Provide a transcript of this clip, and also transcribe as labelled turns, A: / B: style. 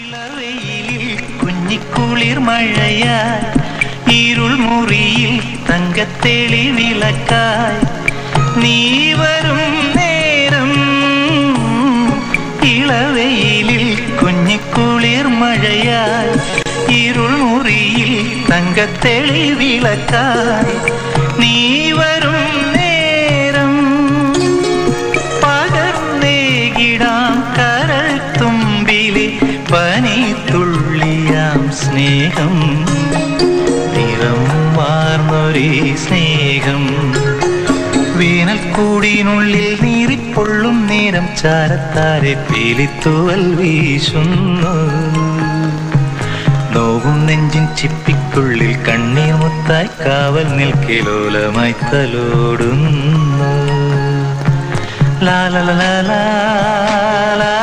A: ഇളവെയിലിൽ കുഞ്ഞിക്കുളിർ മഴയായി ഇരുൾ മുറിയിൽ തങ്കത്തെളി വിളക്കായി നീ വരും നേരം. ഇളവെയിലിൽ കുഞ്ഞിക്കുളിർ മഴയായി ഇരുൾ മുറിയിൽ തങ്കത്തെളി വിളക്കായി നീ വരും നേരം. പകർന്നേകിടാം കരൾ തുമ്പിലെ പനിത്തുള്ളിയാം സ്നേഹം, നിറം വാർന്നൊരേ സ്നേഹം. വേനൽക്കൂടിനുള്ളിൽ നീറിപ്പൊള്ളും നേരം ചാരത്താരെ പീലിത്തൂവൽ വീശുന്നു. നോവും നെഞ്ചിൻ ചിപ്പിക്കുള്ളിൽ കണ്ണീർ മുത്തായി കാവൽ നിൽക്കിലോലമായി തലോടുന്നു. ലാ ലാ ലാ ലാ ലാ.